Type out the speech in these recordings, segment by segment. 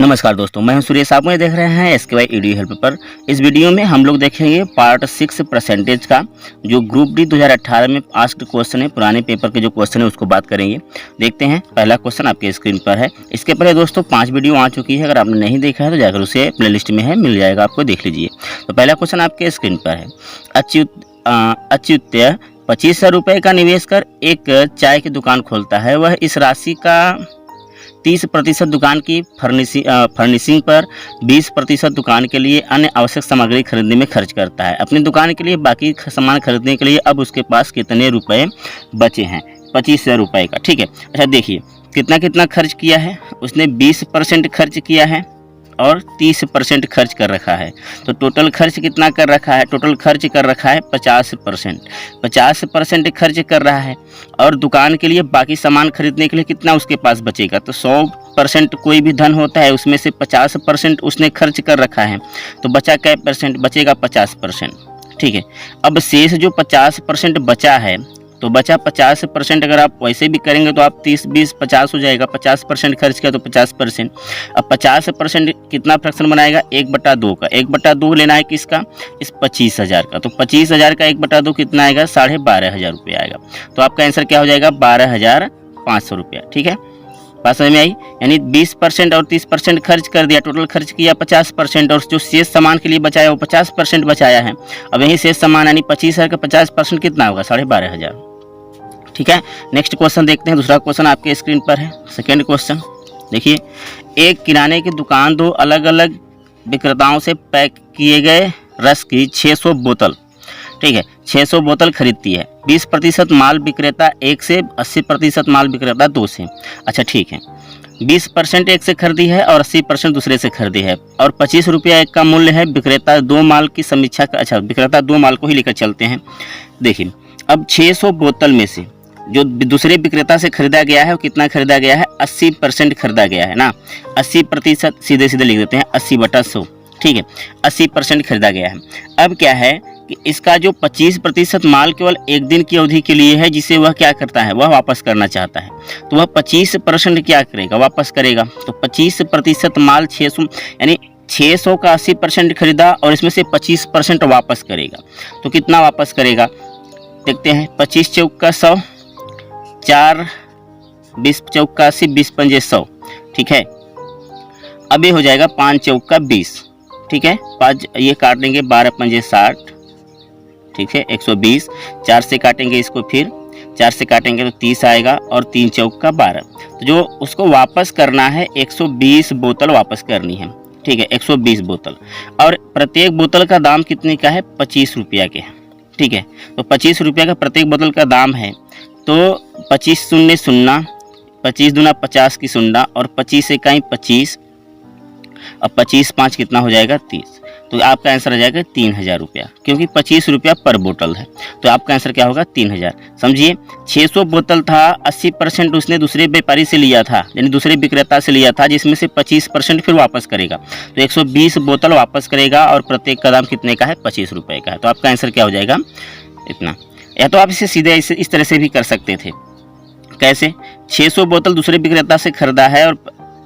नमस्कार दोस्तों, मैं हूं सुरेश। आप मुझे देख रहे हैं SKY EDU हेल्प पर। इस वीडियो में हम लोग देखेंगे पार्ट 6 परसेंटेज का, जो ग्रुप डी 2018 में आस्क्ड क्वेश्चन है। पुराने पेपर के जो क्वेश्चन है उसको बात करेंगे। देखते हैं, पहला क्वेश्चन आपके स्क्रीन पर है। इसके पहले दोस्तों 5 वीडियो आ चुकी है, अगर आपने नहीं देखा है तो जाकर उसे प्लेलिस्ट में है, मिल जाएगा आपको, देख लीजिए। तो पहला क्वेश्चन आपके स्क्रीन पर है। अच्युत्य 25,000 रुपये का निवेश कर एक चाय की दुकान खोलता है। वह इस राशि का 30% दुकान की फर्निशिंग पर, 20% दुकान के लिए अन्य आवश्यक सामग्री खरीदने में खर्च करता है। अपनी दुकान के लिए बाकी सामान खरीदने के लिए अब उसके पास कितने रुपए बचे हैं? 25,000 रुपये का। ठीक है, अच्छा देखिए कितना कितना खर्च किया है। उसने 20% खर्च किया है और 30% खर्च कर रखा है। तो टोटल खर्च कितना कर रखा है? टोटल खर्च कर रखा है 50% खर्च कर रहा है। और दुकान के लिए बाकी सामान खरीदने के लिए कितना उसके पास बचेगा? तो 100% कोई भी धन होता है, उसमें से 50% उसने खर्च कर रखा है, तो बचा क्या परसेंट? बचेगा 50%। ठीक है, अब शेष जो 50% बचा है, तो बचा 50%। अगर आप वैसे भी करेंगे तो आप 30, 20, 50 हो जाएगा। 50% खर्च किया तो 50%। अब 50% कितना फ्रैक्शन बनाएगा? 1/2 का। 1/2 लेना है किसका? इस 25,000 का। तो 25,000 का 1/2 कितना आएगा? 12,500 रुपये आएगा। तो आपका आंसर क्या हो जाएगा? 12,500 रुपया। ठीक है, बात समझ में आई? यानी 20% और 30% खर्च कर दिया, टोटल खर्च किया 50%, और जो शेष सामान के लिए बचाया वो 50% बचाया है। अब यही शेष सामान यानी 25,000 का 50% कितना होगा? 12,500। ठीक है, नेक्स्ट क्वेश्चन देखते हैं। दूसरा क्वेश्चन आपके स्क्रीन पर है। सेकेंड क्वेश्चन देखिए, एक किराने की दुकान 2 अलग अलग विक्रेताओं से पैक किए गए रस की 600 बोतल, ठीक है, 600 बोतल खरीदती है। 20% माल विक्रेता 1 से, 80% माल विक्रेता 2 से। अच्छा ठीक है, 20% एक से खरीदी है और 80% दूसरे से खरीदी है, और 25 रुपया एक का मूल्य है। विक्रेता 2 माल की समीक्षा का, अच्छा विक्रेता 2 माल को ही लेकर चलते हैं। देखिए अब 600 बोतल में से जो दूसरे विक्रेता से खरीदा गया है वो कितना खरीदा गया है? 80% खरीदा गया है ना। 80%, सीधे सीधे लिख देते हैं 80/100। ठीक है, 80% खरीदा गया है। अब क्या है कि इसका जो 25% माल केवल एक दिन की अवधि के लिए है, जिसे वह क्या करता है? वह वापस करना चाहता है। तो वह 25% क्या करेगा? वापस करेगा। तो 25% माल 600, यानी 600 का 80% खरीदा और इसमें से 25% वापस करेगा। तो कितना वापस करेगा? देखते हैं। 25 चौक का 100, 4, 20 चौक का 80, 20 पंजे 100। ठीक है, अब ये हो जाएगा 5 चौक का 20। ठीक है, 5 ये काटेंगे, 12 पंजे 60। ठीक है, 120। 4 से काटेंगे इसको, फिर 4 से काटेंगे तो 30 आएगा, और 3 चौक का 12। तो जो उसको वापस करना है 120 बोतल वापस करनी है। ठीक है, 120 बोतल, और प्रत्येक बोतल का दाम कितने का है? 25 रुपया के। ठीक है, तो 25 रुपया का प्रत्येक बोतल का दाम है। तो 25 शून्य शून्य, 25 दूना 50 की शून्य, और 25 इकाई 25, अब 25 5 कितना हो जाएगा? 30। तो आपका आंसर आ जाएगा 3,000 रुपया, क्योंकि 25 रुपया पर बोतल है। तो आपका आंसर क्या होगा? 3,000। समझिए, 600 बोतल था, 80% उसने दूसरे व्यापारी से लिया था, यानी दूसरे विक्रेता से लिया था, जिसमें से 25% फिर वापस करेगा। तो 120 बोतल वापस करेगा, और प्रत्येक का दाम कितने का है? 25 रुपये का है। तो आपका आंसर क्या हो जाएगा? इतना। या तो आप इसे सीधे इस तरह से भी कर सकते थे। कैसे? 600 बोतल दूसरे विक्रेता से खरीदा है,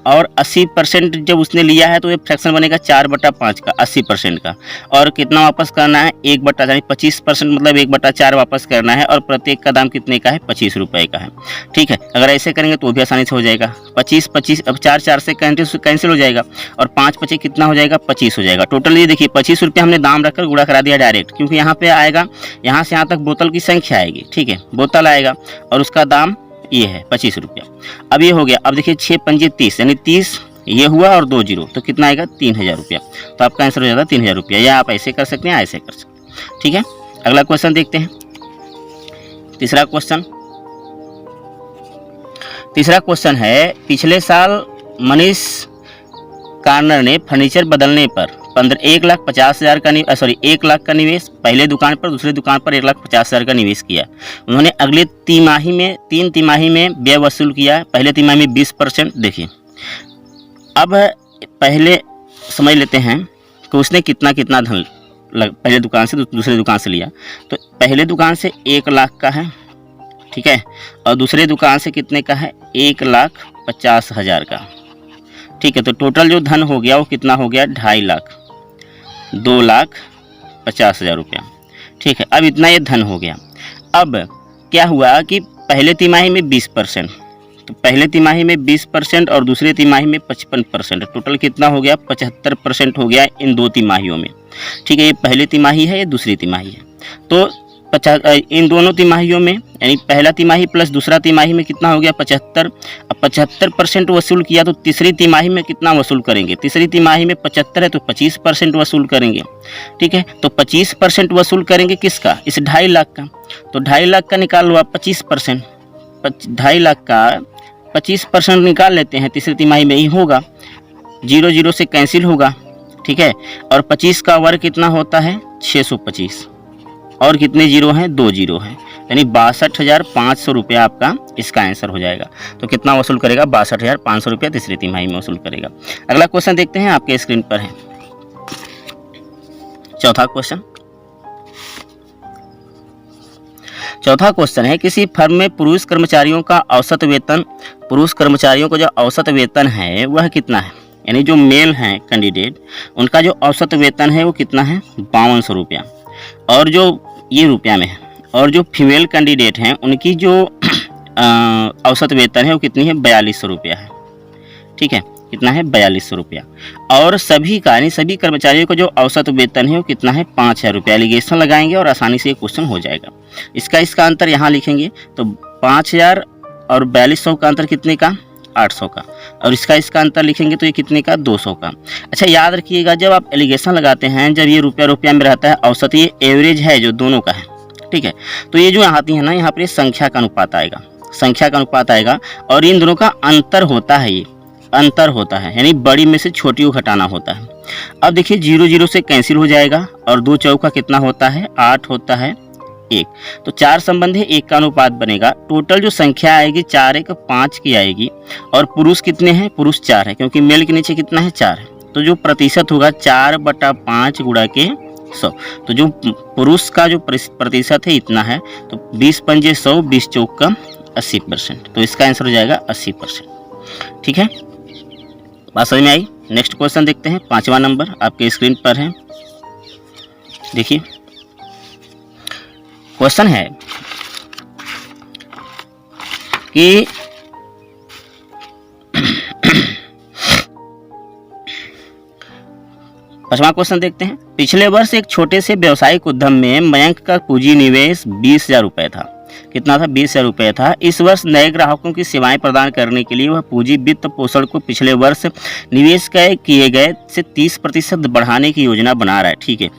और 80% जब उसने लिया है तो ये फ्रैक्शन बनेगा 4/5 का, 80% का। और कितना वापस करना है? 1/, यानी 25% मतलब 1/4 वापस करना है, और प्रत्येक का दाम कितने का है? 25 रुपये का है। ठीक है, अगर ऐसे करेंगे तो भी आसानी से हो जाएगा। 25 25, अब 4 से कैंसिल हो जाएगा, और 5 5 कितना हो जाएगा? 25 हो जाएगा। टोटल ये देखिए 25 रुपये हमने दाम रखकर गुणा करा दिया डायरेक्ट, क्योंकि यहाँ पे आएगा, यहाँ से यहाँ तक बोतल की संख्या आएगी। ठीक है, बोतल आएगा और उसका दाम ये है 25 रुपया। अब ये हो गया। अब देखिए 6 पंजे 30, यानी 30 ये हुआ और 2 जीरो, तो कितना आएगा? 3,000 रुपया। तो आपका आंसर हो जाएगा 3,000 रुपया। या आप ऐसे कर सकते हैं, ऐसे कर सकते हैं। ठीक है, अगला क्वेश्चन देखते हैं। तीसरा क्वेश्चन है, पिछले साल मनीष कार्नर ने फर्नीचर बदलने पर 1,50,000 का 1 लाख का निवेश पहले दुकान पर, दूसरे दुकान पर 1,50,000 का निवेश किया। उन्होंने अगले 3 तिमाही में व्यय वसूल किया। पहले तिमाही में 20%। देखिए, अब पहले समझ लेते हैं कि उसने कितना कितना धन पहले दुकान से दूसरे दुकान से लिया। तो पहले दुकान से 1 लाख का है, ठीक है, और दूसरे दुकान से कितने का है? 1,50,000 का। ठीक है। तो टोटल जो धन हो गया वो कितना हो गया, 2.5 लाख, 2,50,000 रुपया। ठीक है, अब इतना ये धन हो गया। अब क्या हुआ कि पहले तिमाही में 20%, तो पहले तिमाही में 20% और दूसरे तिमाही में 55%, टोटल कितना हो गया, 75% हो गया इन 2 तिमाहियों में। ठीक है, ये पहली तिमाही है, ये दूसरी तिमाही है। तो इन दोनों तिमाहियों में यानी पहला तिमाही प्लस दूसरा तिमाही में कितना हो गया, 75। अब 75% वसूल किया तो तीसरी तिमाही में कितना वसूल करेंगे, तीसरी तिमाही में 75 है तो 25% वसूल करेंगे। ठीक है, तो 25% वसूल करेंगे किसका, इस 2.5 लाख का। तो 2.5 लाख का निकाल लो आप 25%, 2.5 लाख का 25% निकाल लेते हैं, तीसरी तिमाही में ही होगा, 0 0 से कैंसिल होगा। ठीक है, और 25 का वर्ग कितना होता है, 625, और कितने जीरो हैं, 2 जीरो हैं, यानी 62,500 रुपया आपका इसका आंसर हो जाएगा। तो कितना वसूल करेगा, 62,500 रुपया तीसरी तिमाही में वसूल करेगा। अगला क्वेश्चन देखते हैं, आपके स्क्रीन पर है चौथा क्वेश्चन। चौथा क्वेश्चन है, किसी फर्म में पुरुष कर्मचारियों का औसत वेतन, पुरुष कर्मचारियों का जो औसत वेतन है वह कितना है, यानी जो मेल हैं कैंडिडेट उनका जो औसत वेतन है वो कितना है, 5200 रुपया, और जो ये रुपया में है, और जो फीमेल कैंडिडेट हैं उनकी जो औसत वेतन है वो कितनी है, 4200 रुपया है। ठीक है, कितना है, 4200 रुपया। और सभी का यानी सभी कर्मचारियों का जो औसत वेतन है वो कितना है, 5000 रुपया। एलिगेशन लगाएंगे और आसानी से ये क्वेश्चन हो जाएगा। इसका अंतर यहाँ लिखेंगे तो 5000 और 4200 का अंतर कितने का, 800 का, और इसका अंतर लिखेंगे तो ये कितने का, 200 का। अच्छा, याद रखिएगा जब आप एलिगेशन लगाते हैं, जब ये रुपया में रहता है औसत, ये एवरेज है जो दोनों का है। ठीक है, तो ये जो आती है ना, यहाँ पर ये संख्या का अनुपात आएगा, संख्या का अनुपात आएगा, और इन दोनों का अंतर होता है, ये अंतर होता है, यानी बड़ी में से छोटी को घटाना होता है। अब देखिए 0 0 से कैंसिल हो जाएगा, और 2 चौका कितना होता है, 8 होता है 1, तो 4 संबंध है, 1 का अनुपात बनेगा। टोटल जो संख्या आएगी 4 1 5 की आएगी, और पुरुष कितने हैं, पुरुष 4 है, क्योंकि मेल के नीचे कितना है, 4 है। तो जो प्रतिशत होगा 4/5 गुणा के 100, तो जो पुरुष का जो प्रतिशत है इतना है, तो 20 पंजे 100, 20 चौक का 80%, तो इसका आंसर हो जाएगा 80%। ठीक है, बात समझ में आई। नेक्स्ट क्वेश्चन देखते हैं, 5वां नंबर आपके स्क्रीन पर है। देखिए क्वेश्चन है कि पांचवा क्वेश्चन देखते हैं। पिछले वर्ष एक छोटे से व्यावसायिक उद्यम में मयंक का पूंजी निवेश 20,000 रुपये था। कितना था, 20,000 रुपये था। इस वर्ष नए ग्राहकों की सेवाएं प्रदान करने के लिए वह पूंजी वित्त पोषण को पिछले वर्ष निवेश किए गए से 30% बढ़ाने की योजना बना रहा है। ठीक है,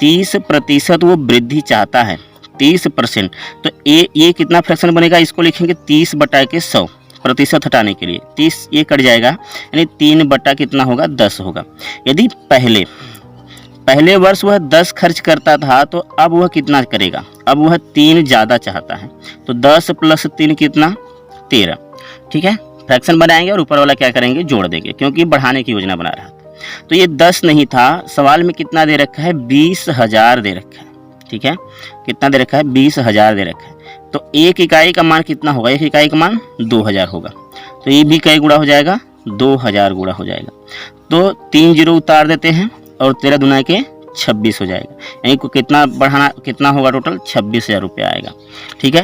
30% वो वृद्धि चाहता है, 30%। तो ये कितना फ्रैक्शन बनेगा, इसको लिखेंगे 30/100, प्रतिशत हटाने के लिए 30 ये कट जाएगा, यानी 3 कितना होगा, 10 होगा। यदि पहले वर्ष वह 10 खर्च करता था तो अब वह कितना करेगा, अब वह 3 ज़्यादा चाहता है, तो 10 + 3 कितना, 13। ठीक है, फ्रैक्शन बनाएंगे और ऊपर वाला क्या करेंगे, जोड़ देंगे, क्योंकि बढ़ाने की योजना बना रहा था। तो ये 10 नहीं था, सवाल में कितना दे रखा है, 20,000 दे रखा है। ठीक है, कितना दे रखा है, 20,000 दे रखा है। तो 1 इकाई का मान कितना होगा, 1 इकाई का मान 2,000 होगा, तो ये भी कई गुणा हो जाएगा, 2,000 गुणा हो जाएगा। तो 3 जीरो उतार देते हैं और 13 दूना के 26 हो जाएगा, यानी कितना बढ़ाना, कितना होगा टोटल, 26,000 रुपया आएगा। ठीक है।